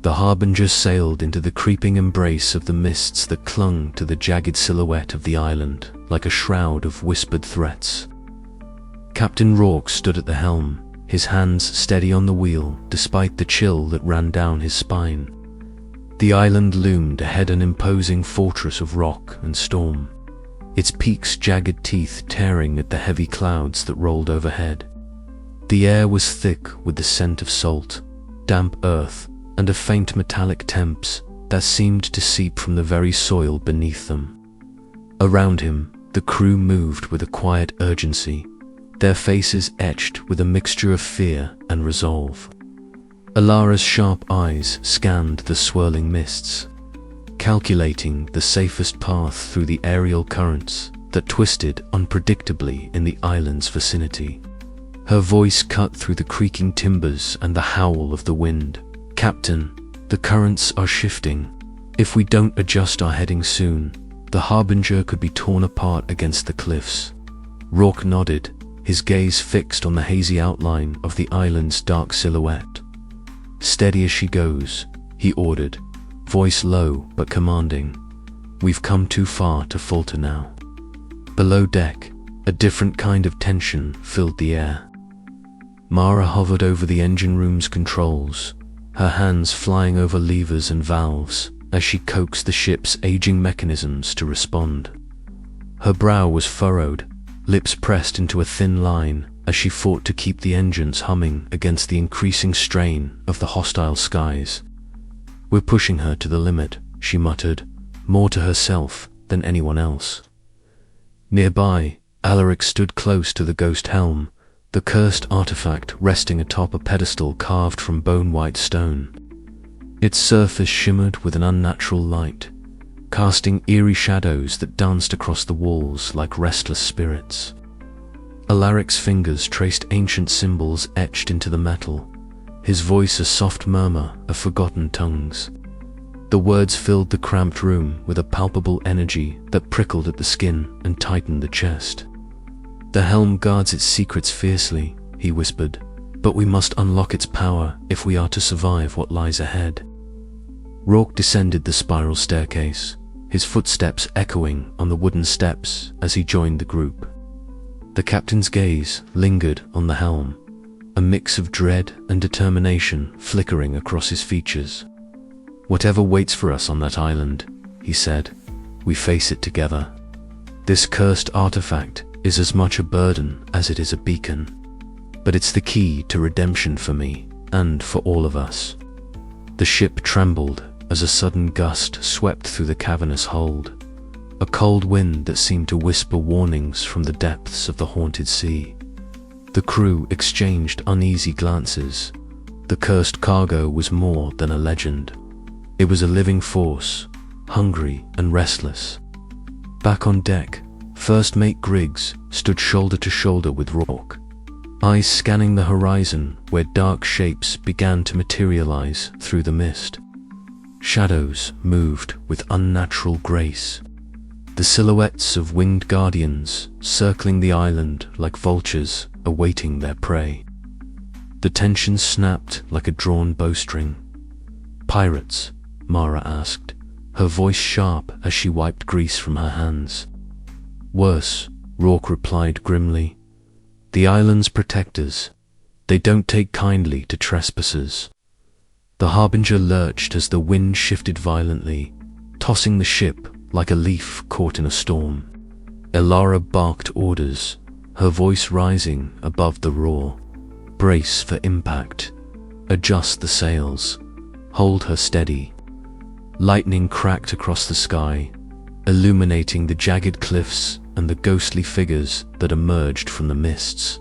The Harbinger sailed into the creeping embrace of the mists that clung to the jagged silhouette of the island like a shroud of whispered threats. Captain Rourke stood at the helm, his hands steady on the wheel despite the chill that ran down his spine. The island loomed ahead, an imposing fortress of rock and storm, its peaks jagged teeth tearing at the heavy clouds that rolled overhead. The air was thick with the scent of salt, damp earth, and a faint metallic temps that seemed to seep from the very soil beneath them. Around him, the crew moved with a quiet urgency, their faces etched with a mixture of fear and resolve. Alara's sharp eyes scanned the swirling mists, calculating the safest path through the aerial currents that twisted unpredictably in the island's vicinity. Her voice cut through the creaking timbers and the howl of the wind. "Captain, the currents are shifting. If we don't adjust our heading soon, the Harbinger could be torn apart against the cliffs." Rourke nodded, his gaze fixed on the hazy outline of the island's dark silhouette. "Steady as she goes," he ordered, voice low but commanding. "We've come too far to falter now." Below deck, a different kind of tension filled the air. Mara hovered over the engine room's controls, her hands flying over levers and valves as she coaxed the ship's aging mechanisms to respond. Her brow was furrowed, lips pressed into a thin line as she fought to keep the engines humming against the increasing strain of the hostile skies. "We're pushing her to the limit," she muttered, more to herself than anyone else. Nearby, Alaric stood close to the ghost helm, the cursed artifact resting atop a pedestal carved from bone-white stone. Its surface shimmered with an unnatural light, casting eerie shadows that danced across the walls like restless spirits. Alaric's fingers traced ancient symbols etched into the metal, his voice a soft murmur of forgotten tongues. The words filled the cramped room with a palpable energy that prickled at the skin and tightened the chest. "The helm guards its secrets fiercely," he whispered, "but we must unlock its power if we are to survive what lies ahead." Rourke descended the spiral staircase, his footsteps echoing on the wooden steps as he joined the group. The captain's gaze lingered on the helm, a mix of dread and determination flickering across his features. "Whatever waits for us on that island," he said, "we face it together. This cursed artifact is as much a burden as it is a beacon, but it's the key to redemption for me and for all of us." The ship trembled as a sudden gust swept through the cavernous hold, a cold wind that seemed to whisper warnings from the depths of the haunted sea. The crew exchanged uneasy glances. The cursed cargo was more than a legend. It was a living force, hungry and restless. Back on deck, First Mate Griggs stood shoulder to shoulder with Rourke, eyes scanning the horizon where dark shapes began to materialize through the mist. Shadows moved with unnatural grace, the silhouettes of winged guardians circling the island like vultures awaiting their prey. The tension snapped like a drawn bowstring. "Pirates?" Mara asked, her voice sharp as she wiped grease from her hands. "Worse," Rourke replied grimly. "The island's protectors. They don't take kindly to trespassers." The Harbinger lurched as the wind shifted violently, tossing the ship like a leaf caught in a storm. Alara barked orders, her voice rising above the roar. "Brace for impact. Adjust the sails. Hold her steady." Lightning cracked across the sky, illuminating the jagged cliffs and the ghostly figures that emerged from the mists.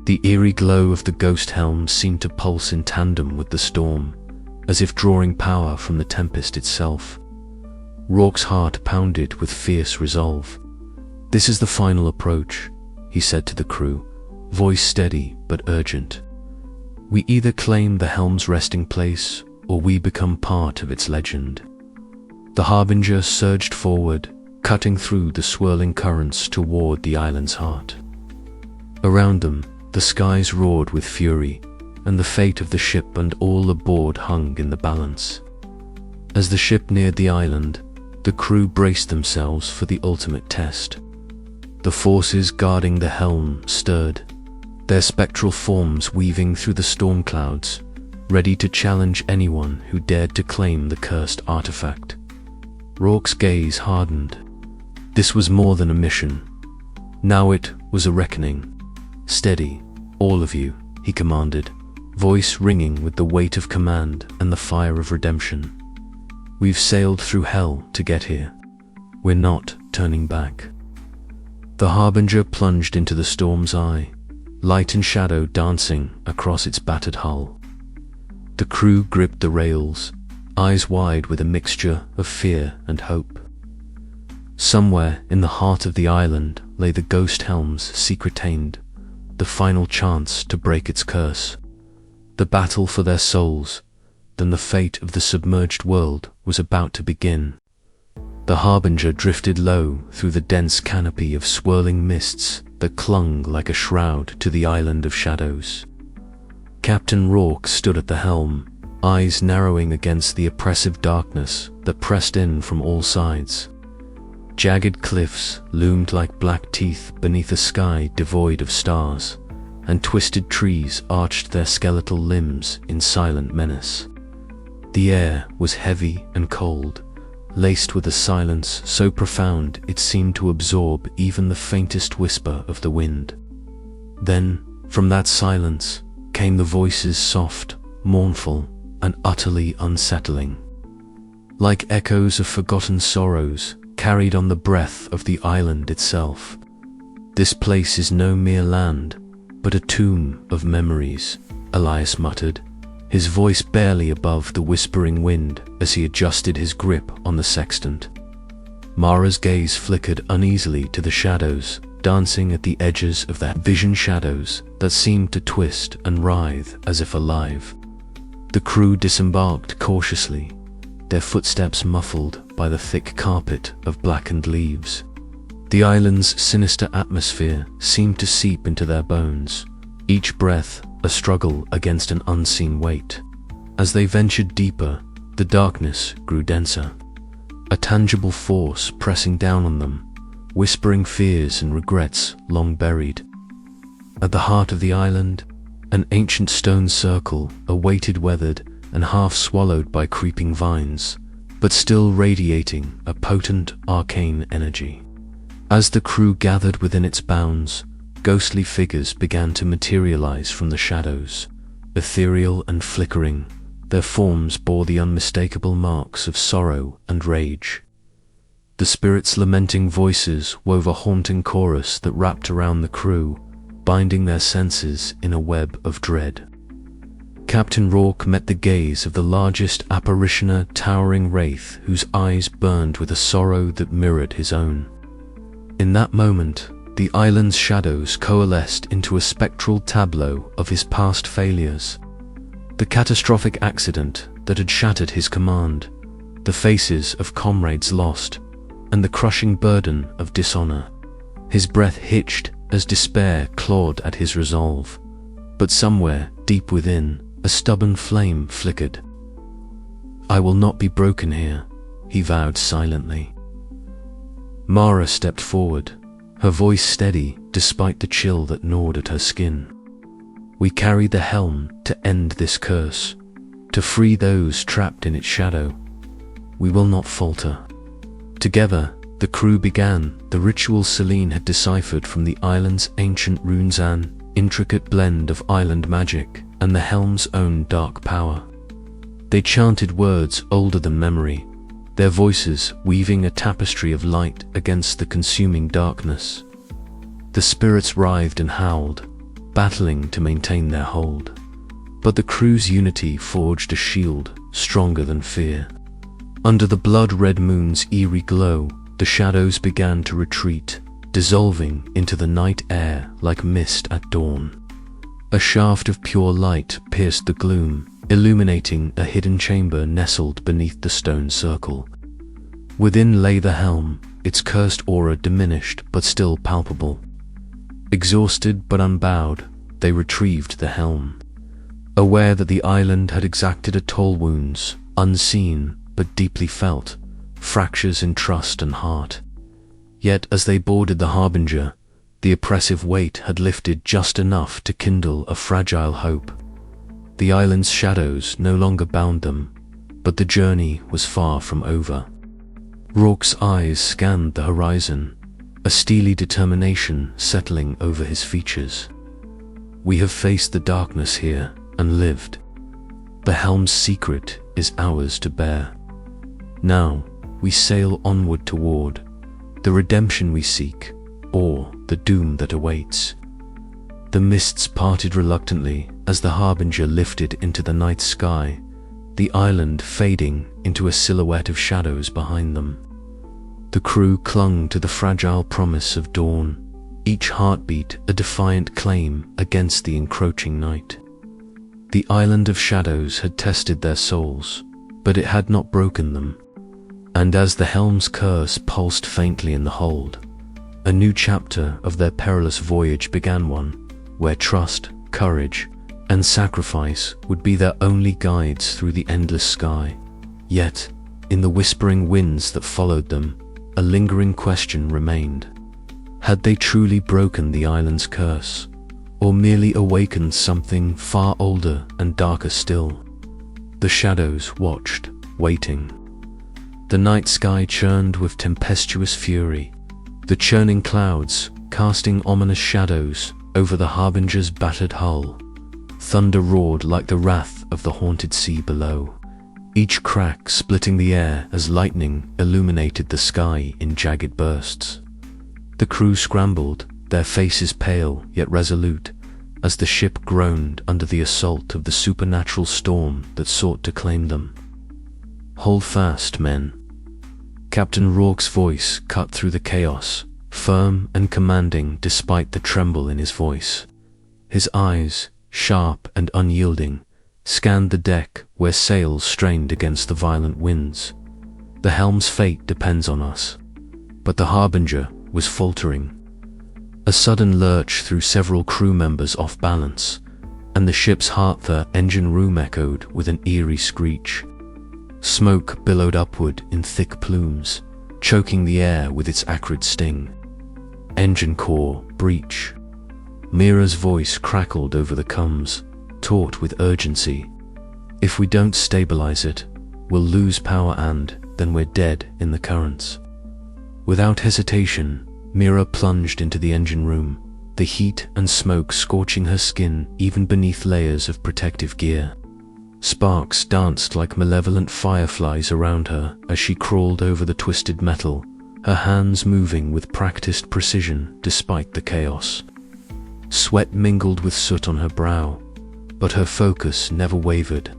The eerie glow of the ghost helm seemed to pulse in tandem with the storm, as if drawing power from the tempest itself. Rourke's heart pounded with fierce resolve. "This is the final approach," he said to the crew, voice steady but urgent. "We either claim the helm's resting place, or we become part of its legend." The Harbinger surged forward, cutting through the swirling currents toward the island's heart. Around them, the skies roared with fury, and the fate of the ship and all aboard hung in the balance. As the ship neared the island, the crew braced themselves for the ultimate test. The forces guarding the Helm stirred, their spectral forms weaving through the storm clouds, ready to challenge anyone who dared to claim the cursed artifact. Rourke's gaze hardened. This was more than a mission. Now it was a reckoning. "Steady, all of you," he commanded, voice ringing with the weight of command and the fire of redemption. "We've sailed through hell to get here. We're not turning back." The Harbinger plunged into the storm's eye, light and shadow dancing across its battered hull. The crew gripped the rails, eyes wide with a mixture of fear and hope. Somewhere in the heart of the island lay the ghost Helm's secret end, the final chance to break its curse. The battle for their souls, then the fate of the submerged world, was about to begin. The Harbinger drifted low through the dense canopy of swirling mists that clung like a shroud to the island of shadows. Captain Rourke stood at the helm, eyes narrowing against the oppressive darkness that pressed in from all sides. Jagged cliffs loomed like black teeth beneath a sky devoid of stars, and twisted trees arched their skeletal limbs in silent menace. The air was heavy and cold, laced with a silence so profound it seemed to absorb even the faintest whisper of the wind. Then, from that silence, came the voices, soft, mournful, and utterly unsettling. Like echoes of forgotten sorrows, carried on the breath of the island itself. "This place is no mere land, but a tomb of memories," Elias muttered, his voice barely above the whispering wind as he adjusted his grip on the sextant. Mara's gaze flickered uneasily to the shadows, dancing at the edges of the vision, shadows that seemed to twist and writhe as if alive. The crew disembarked cautiously, their footsteps muffled by the thick carpet of blackened leaves. The island's sinister atmosphere seemed to seep into their bones, each breath a struggle against an unseen weight. As they ventured deeper, the darkness grew denser, a tangible force pressing down on them, whispering fears and regrets long buried. At the heart of the island, an ancient stone circle awaited, weathered and half swallowed by creeping vines, but still radiating a potent arcane energy. As the crew gathered within its bounds, ghostly figures began to materialize from the shadows, ethereal and flickering. Their forms bore the unmistakable marks of sorrow and rage. The spirits' lamenting voices wove a haunting chorus that wrapped around the crew, binding their senses in a web of dread. Captain Rourke met the gaze of the largest apparitioner, towering wraith whose eyes burned with a sorrow that mirrored his own. In that moment, the island's shadows coalesced into a spectral tableau of his past failures. The catastrophic accident that had shattered his command, the faces of comrades lost, and the crushing burden of dishonor. His breath hitched as despair clawed at his resolve. But somewhere, deep within, a stubborn flame flickered. "I will not be broken here," he vowed silently. Mara stepped forward, her voice steady despite the chill that gnawed at her skin. "We carry the helm to end this curse, to free those trapped in its shadow. We will not falter." Together, the crew began the ritual Celine had deciphered from the island's ancient runes, an intricate blend of island magic and the helm's own dark power. They chanted words older than memory, their voices weaving a tapestry of light against the consuming darkness. The spirits writhed and howled, battling to maintain their hold. But the crew's unity forged a shield stronger than fear. Under the blood-red moon's eerie glow, the shadows began to retreat, dissolving into the night air like mist at dawn. A shaft of pure light pierced the gloom, illuminating a hidden chamber nestled beneath the stone circle. Within lay the helm, its cursed aura diminished but still palpable. Exhausted but unbowed, they retrieved the helm. aware that the island had exacted a toll, wounds, unseen but deeply felt, fractures in trust and heart. Yet as they boarded the Harbinger, the oppressive weight had lifted just enough to kindle a fragile hope. The island's shadows no longer bound them, but the journey was far from over. Rourke's eyes scanned the horizon, a steely determination settling over his features. We have faced the darkness here and lived. The Helm's secret is ours to bear. Now we sail onward toward the redemption we seek, or the doom that awaits. The mists parted reluctantly as the Harbinger lifted into the night sky, the island fading into a silhouette of shadows behind them. The crew clung to the fragile promise of dawn, each heartbeat a defiant claim against the encroaching night. The island of shadows had tested their souls, but it had not broken them. And as the Helm's curse pulsed faintly in the hold, a new chapter of their perilous voyage began, one where trust, courage, and sacrifice would be their only guides through the endless sky. Yet, in the whispering winds that followed them, a lingering question remained. Had they truly broken the island's curse, or merely awakened something far older and darker still? The shadows watched, waiting. The night sky churned with tempestuous fury, the churning clouds casting ominous shadows over the Harbinger's battered hull. Thunder roared like the wrath of the haunted sea below, each crack splitting the air as lightning illuminated the sky in jagged bursts. The crew scrambled, their faces pale yet resolute, as the ship groaned under the assault of the supernatural storm that sought to claim them. "Hold fast, men." Captain Rourke's voice cut through the chaos, firm and commanding despite the tremble in his voice. His eyes, sharp and unyielding, scanned the deck where sails strained against the violent winds. The Helm's fate depends on us. But the Harbinger was faltering. A sudden lurch threw several crew members off balance, and the ship's heart-the engine room echoed with an eerie screech. Smoke billowed upward in thick plumes, choking the air with its acrid sting. Engine core breach. Mira's voice crackled over the comms, taut with urgency. "If we don't stabilize it, we'll lose power and then we're dead in the currents." Without hesitation, Mira plunged into the engine room, the heat and smoke scorching her skin even beneath layers of protective gear. Sparks danced like malevolent fireflies around her as she crawled over the twisted metal, her hands moving with practiced precision despite the chaos. Sweat mingled with soot on her brow, but her focus never wavered.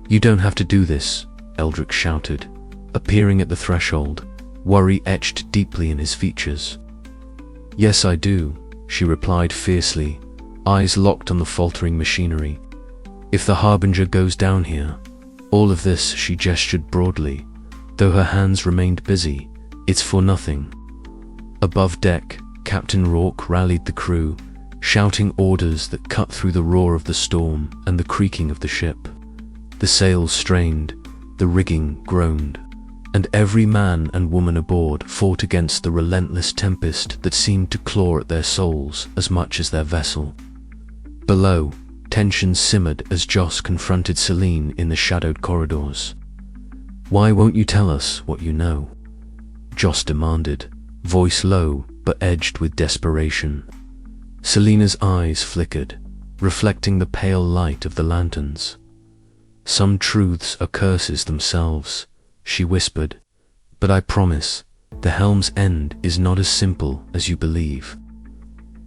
"You don't have to do this," Eldrick shouted, appearing at the threshold, worry etched deeply in his features. "Yes, I do," she replied fiercely, eyes locked on the faltering machinery. "If the Harbinger goes down here, all of this," she gestured broadly, though her hands remained busy, "it's for nothing." Above deck, Captain Rourke rallied the crew, shouting orders that cut through the roar of the storm and the creaking of the ship. The sails strained, the rigging groaned, and every man and woman aboard fought against the relentless tempest that seemed to claw at their souls as much as their vessel. Below, tension simmered as Joss confronted Celine in the shadowed corridors. "Why won't you tell us what you know?" Joss demanded, voice low but edged with desperation. Selena's eyes flickered, reflecting the pale light of the lanterns. "Some truths are curses themselves," she whispered, "but I promise, the Helm's end is not as simple as you believe."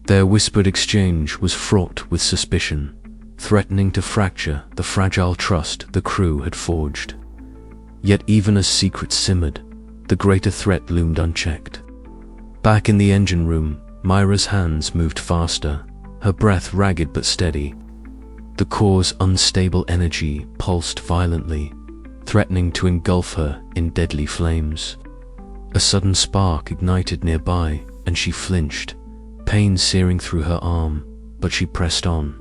Their whispered exchange was fraught with suspicion, threatening to fracture the fragile trust the crew had forged. Yet even as secrets simmered, the greater threat loomed unchecked. Back in the engine room, Myra's hands moved faster, her breath ragged but steady. The core's unstable energy pulsed violently, threatening to engulf her in deadly flames. A sudden spark ignited nearby, and she flinched, pain searing through her arm, but she pressed on.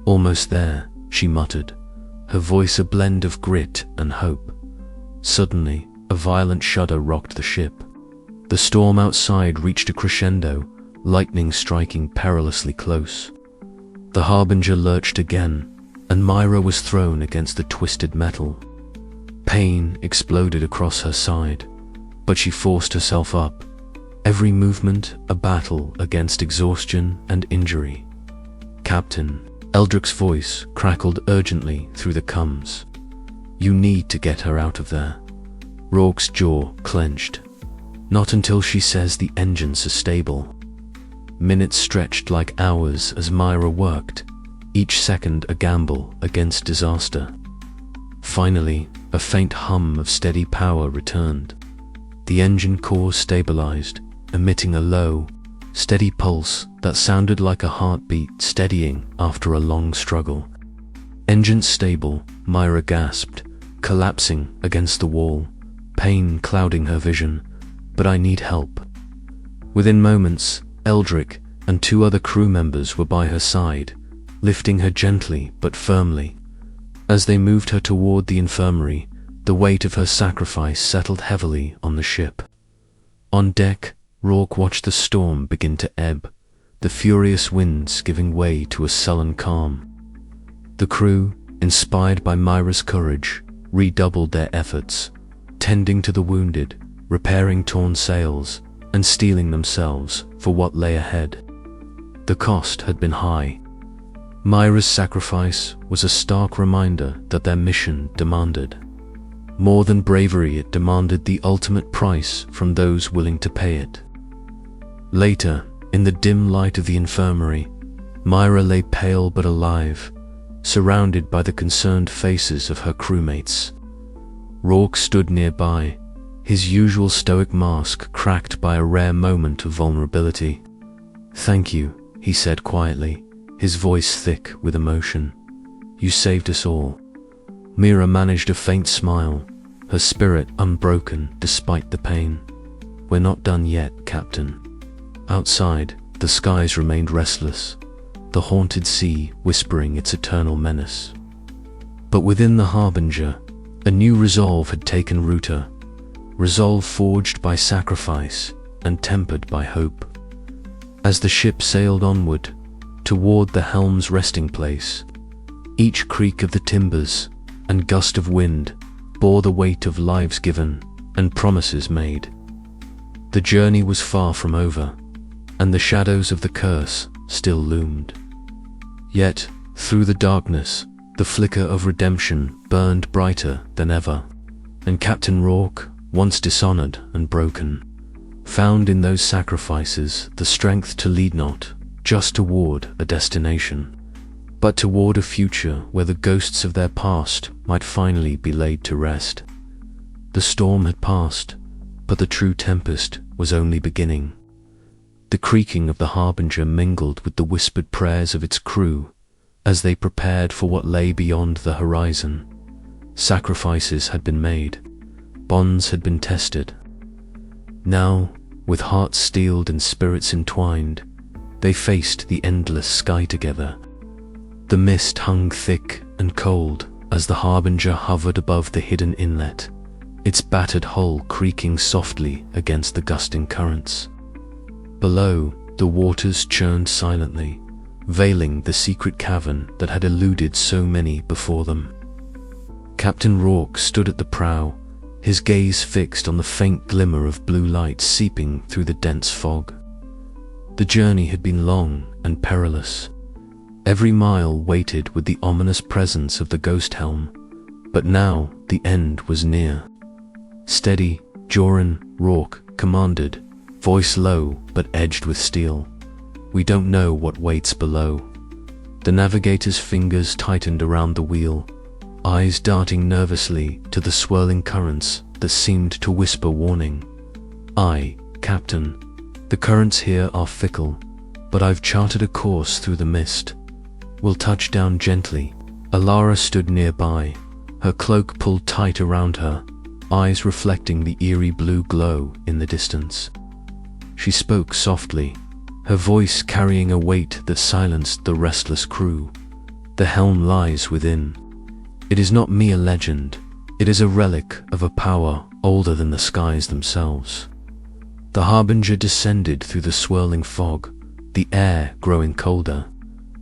Almost there, she muttered, her voice a blend of grit and hope. Suddenly, a violent shudder rocked the ship. The storm outside reached a crescendo, lightning striking perilously close. The Harbinger lurched again, and Myra was thrown against the twisted metal. Pain exploded across her side, but she forced herself up, every movement a battle against exhaustion and injury. "Captain," Eldric's voice crackled urgently through the cums. "You need to get her out of there." Rourke's jaw clenched. "Not until she says the engines are stable." Minutes stretched like hours as Myra worked, each second a gamble against disaster. Finally, a faint hum of steady power returned. The engine core stabilized, emitting a low, steady pulse that sounded like a heartbeat steadying after a long struggle. "Engines stable," Myra gasped, collapsing against the wall, pain clouding her vision. "But I need help." Within moments, Eldric and 2 other crew members were by her side, lifting her gently but firmly. As they moved her toward the infirmary, the weight of her sacrifice settled heavily on the ship. On deck, Rourke watched the storm begin to ebb, the furious winds giving way to a sullen calm. The crew, inspired by Myra's courage, redoubled their efforts, tending to the wounded, repairing torn sails, and steeling themselves for what lay ahead. The cost had been high. Myra's sacrifice was a stark reminder that their mission demanded. More than bravery, it demanded the ultimate price from those willing to pay it. Later, in the dim light of the infirmary, Myra lay pale but alive, surrounded by the concerned faces of her crewmates. Rourke stood nearby, his usual stoic mask cracked by a rare moment of vulnerability. "Thank you," he said quietly, his voice thick with emotion. "You saved us all." Myra managed a faint smile, her spirit unbroken despite the pain. "We're not done yet, Captain." Outside, the skies remained restless, the haunted sea whispering its eternal menace. But within the Harbinger, a new resolve had taken root, a resolve forged by sacrifice and tempered by hope. As the ship sailed onward, toward the Helm's resting place, each creak of the timbers and gust of wind bore the weight of lives given and promises made. The journey was far from over, and the shadows of the curse still loomed. Yet, through the darkness, the flicker of redemption burned brighter than ever, and Captain Rourke, once dishonored and broken, found in those sacrifices the strength to lead not just toward a destination, but toward a future where the ghosts of their past might finally be laid to rest. The storm had passed, but the true tempest was only beginning. The creaking of the Harbinger mingled with the whispered prayers of its crew as they prepared for what lay beyond the horizon. Sacrifices had been made, bonds had been tested. Now, with hearts steeled and spirits entwined, they faced the endless sky together. The mist hung thick and cold as the Harbinger hovered above the hidden inlet, its battered hull creaking softly against the gusting currents. Below, the waters churned silently, veiling the secret cavern that had eluded so many before them. Captain Rourke stood at the prow, his gaze fixed on the faint glimmer of blue light seeping through the dense fog. The journey had been long and perilous. Every mile weighted with the ominous presence of the ghost helm, but now the end was near. "Steady, Joran," Rourke commanded, voice low but edged with steel. "We don't know what waits below." The navigator's fingers tightened around the wheel, eyes darting nervously to the swirling currents that seemed to whisper warning. "Aye, Captain, the currents here are fickle, but I've charted a course through the mist. We'll touch down gently." Alara stood nearby, her cloak pulled tight around her, eyes reflecting the eerie blue glow in the distance. She spoke softly, her voice carrying a weight that silenced the restless crew. The helm lies within. It is not mere legend. It is a relic of a power older than the skies themselves. The harbinger descended through the swirling fog, the air growing colder,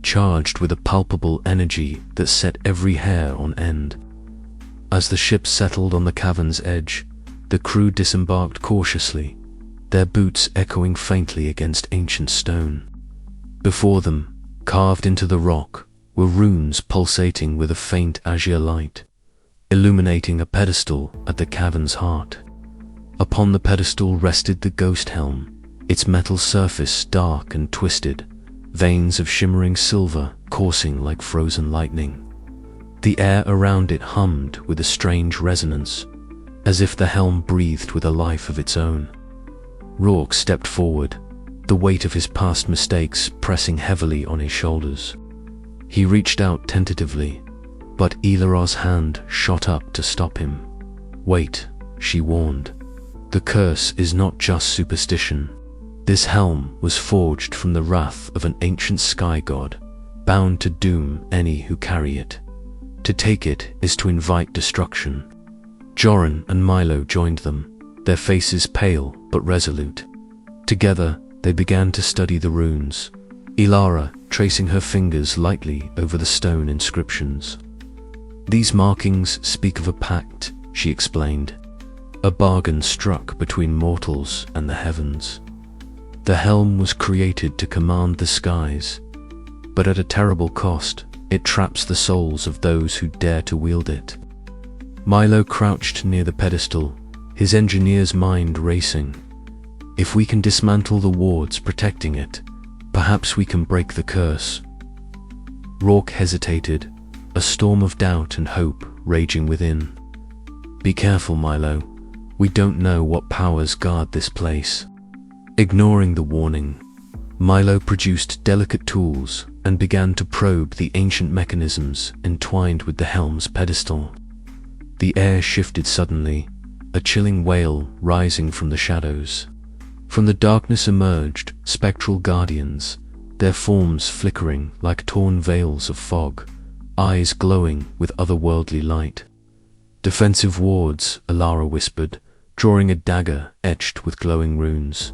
charged with a palpable energy that set every hair on end. As the ship settled on the cavern's edge, the crew disembarked cautiously, their boots echoing faintly against ancient stone. Before them, carved into the rock, were runes pulsating with a faint azure light, illuminating a pedestal at the cavern's heart. Upon the pedestal rested the ghost helm, its metal surface dark and twisted, veins of shimmering silver coursing like frozen lightning. The air around it hummed with a strange resonance, as if the helm breathed with a life of its own. Rourke stepped forward, the weight of his past mistakes pressing heavily on his shoulders. He reached out tentatively, but Elara's hand shot up to stop him. "Wait," she warned. "The curse is not just superstition. This helm was forged from the wrath of an ancient sky god, bound to doom any who carry it. To take it is to invite destruction." Joran and Milo joined them, their faces pale but resolute. Together, they began to study the runes, Elara tracing her fingers lightly over the stone inscriptions. "These markings speak of a pact," she explained, "a bargain struck between mortals and the heavens. The helm was created to command the skies, but at a terrible cost, it traps the souls of those who dare to wield it." Milo crouched near the pedestal, his engineer's mind racing. "If we can dismantle the wards protecting it, perhaps we can break the curse." Rourke hesitated, a storm of doubt and hope raging within. "Be careful, Milo. We don't know what powers guard this place." Ignoring the warning, Milo produced delicate tools and began to probe the ancient mechanisms entwined with the helm's pedestal. The air shifted suddenly, a chilling wail rising from the shadows. From the darkness emerged spectral guardians, their forms flickering like torn veils of fog, eyes glowing with otherworldly light. "Defensive wards," Elara whispered, drawing a dagger etched with glowing runes.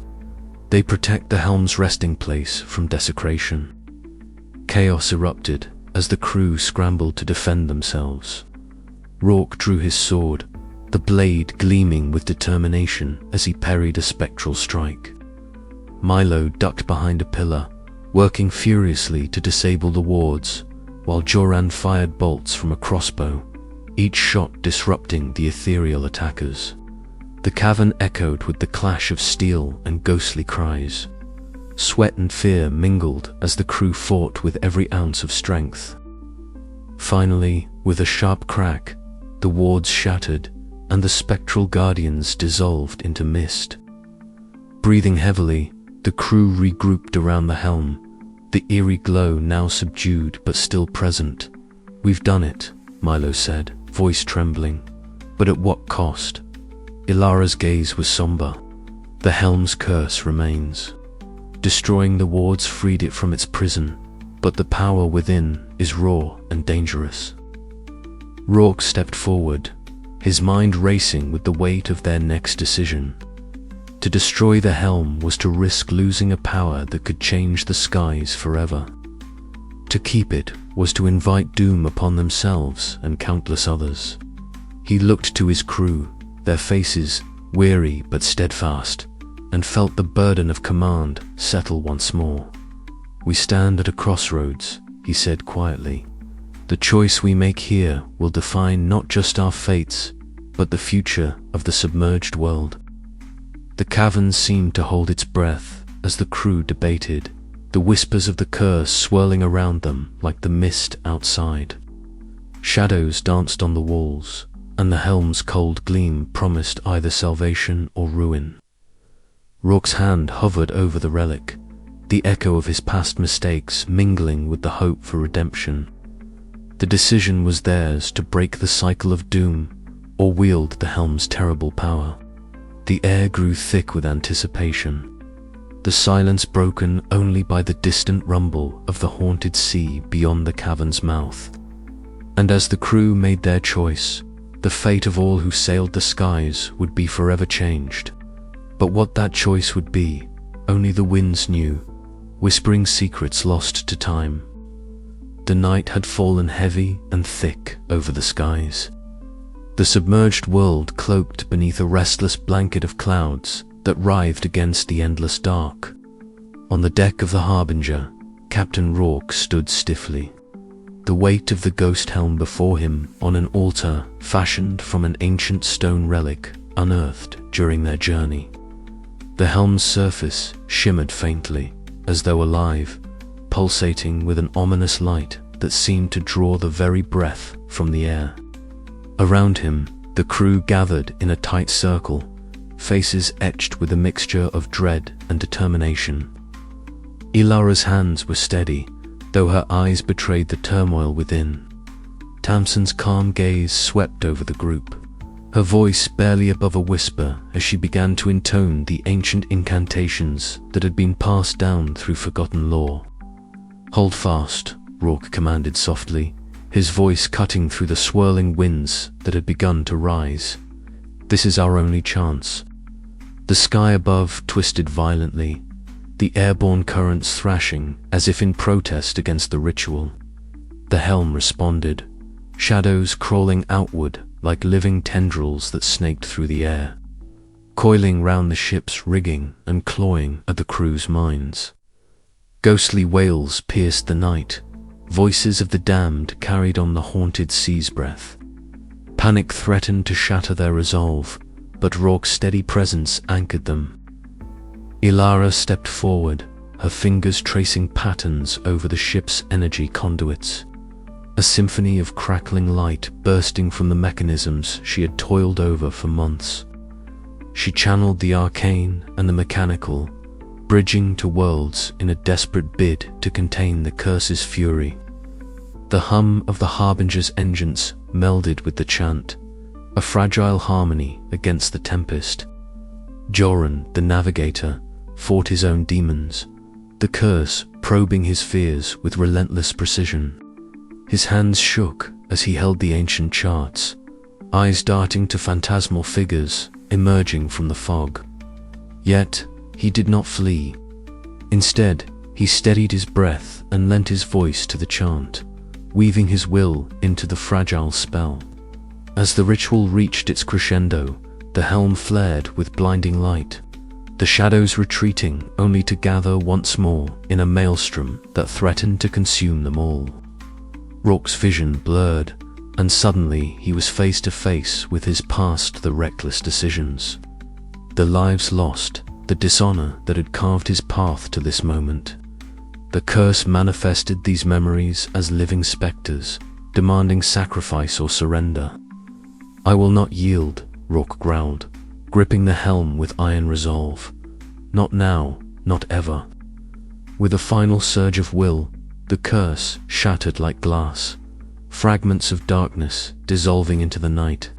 "They protect the helm's resting place from desecration." Chaos erupted as the crew scrambled to defend themselves. Rourke drew his sword, the blade gleaming with determination as he parried a spectral strike. Milo ducked behind a pillar, working furiously to disable the wards, while Joran fired bolts from a crossbow, each shot disrupting the ethereal attackers. The cavern echoed with the clash of steel and ghostly cries. Sweat and fear mingled as the crew fought with every ounce of strength. Finally, with a sharp crack, the wards shattered, and the spectral guardians dissolved into mist. Breathing heavily, the crew regrouped around the helm, the eerie glow now subdued but still present. "We've done it," Milo said, voice trembling. "But at what cost?" Elara's gaze was somber. "The helm's curse remains. Destroying the wards freed it from its prison, but the power within is raw and dangerous." Rourke stepped forward, his mind racing with the weight of their next decision. To destroy the helm was to risk losing a power that could change the skies forever. To keep it was to invite doom upon themselves and countless others. He looked to his crew, their faces weary but steadfast, and felt the burden of command settle once more. "We stand at a crossroads," he said quietly. "The choice we make here will define not just our fates, but the future of the submerged world." The cavern seemed to hold its breath as the crew debated, the whispers of the curse swirling around them like the mist outside. Shadows danced on the walls, and the helm's cold gleam promised either salvation or ruin. Rourke's hand hovered over the relic, the echo of his past mistakes mingling with the hope for redemption. The decision was theirs to break the cycle of doom or wield the helm's terrible power. The air grew thick with anticipation. the silence broken only by the distant rumble of the haunted sea beyond the cavern's mouth. And as the crew made their choice, the fate of all who sailed the skies would be forever changed. But what that choice would be, only the winds knew, whispering secrets lost to time. The night had fallen heavy and thick over the skies. The submerged world cloaked beneath a restless blanket of clouds that writhed against the endless dark. On the deck of the Harbinger, Captain Rourke stood stiffly, the weight of the ghost helm before him on an altar fashioned from an ancient stone relic unearthed during their journey. The helm's surface shimmered faintly, as though alive, pulsating with an ominous light that seemed to draw the very breath from the air. Around him, the crew gathered in a tight circle, faces etched with a mixture of dread and determination. Ilara's hands were steady, though her eyes betrayed the turmoil within. Tamsin's calm gaze swept over the group, her voice barely above a whisper as she began to intone the ancient incantations that had been passed down through forgotten lore. "Hold fast," Rourke commanded softly, his voice cutting through the swirling winds that had begun to rise. "This is our only chance." The sky above twisted violently, the airborne currents thrashing as if in protest against the ritual. The helm responded, shadows crawling outward like living tendrils that snaked through the air, coiling round the ship's rigging and clawing at the crew's minds. Ghostly wails pierced the night, voices of the damned carried on the haunted sea's breath. Panic threatened to shatter their resolve, but Rourke's steady presence anchored them. Ilara stepped forward, her fingers tracing patterns over the ship's energy conduits, a symphony of crackling light bursting from the mechanisms she had toiled over for months. She channeled the arcane and the mechanical, bridging to worlds in a desperate bid to contain the curse's fury. The hum of the Harbinger's engines melded with the chant, a fragile harmony against the tempest. Joran, the navigator, fought his own demons, the curse probing his fears with relentless precision. His hands shook as he held the ancient charts, eyes darting to phantasmal figures emerging from the fog. Yet, he did not flee. Instead, he steadied his breath and lent his voice to the chant, weaving his will into the fragile spell. As the ritual reached its crescendo, the helm flared with blinding light, the shadows retreating only to gather once more in a maelstrom that threatened to consume them all. Rourke's vision blurred, and suddenly he was face to face with his past, the reckless decisions, the lives lost, the dishonor that had carved his path to this moment. The curse manifested these memories as living specters, demanding sacrifice or surrender. "I will not yield," Rourke growled, gripping the helm with iron resolve. "Not now, not ever." With a final surge of will, the curse shattered like glass, fragments of darkness dissolving into the night.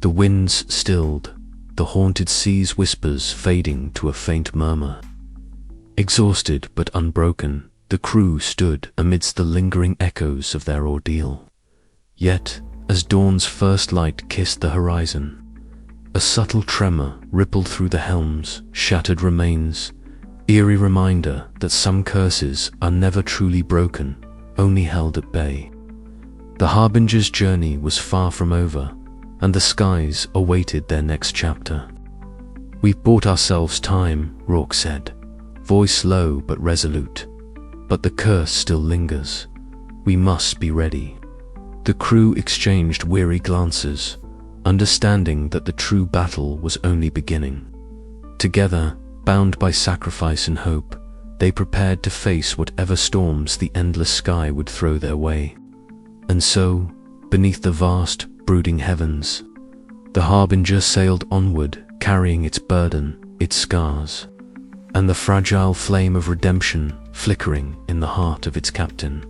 The winds stilled, the haunted sea's whispers fading to a faint murmur. Exhausted but unbroken, the crew stood amidst the lingering echoes of their ordeal. Yet, as dawn's first light kissed the horizon, a subtle tremor rippled through the helm's shattered remains, eerie reminder that some curses are never truly broken, only held at bay. The Harbinger's journey was far from over, and the skies awaited their next chapter. "We've bought ourselves time," Rourke said, voice low but resolute. "But the curse still lingers. We must be ready." The crew exchanged weary glances, understanding that the true battle was only beginning. Together, bound by sacrifice and hope, they prepared to face whatever storms the endless sky would throw their way. And so, beneath the vast, brooding heavens, the Harbinger sailed onward, carrying its burden, its scars, and the fragile flame of redemption flickering in the heart of its captain.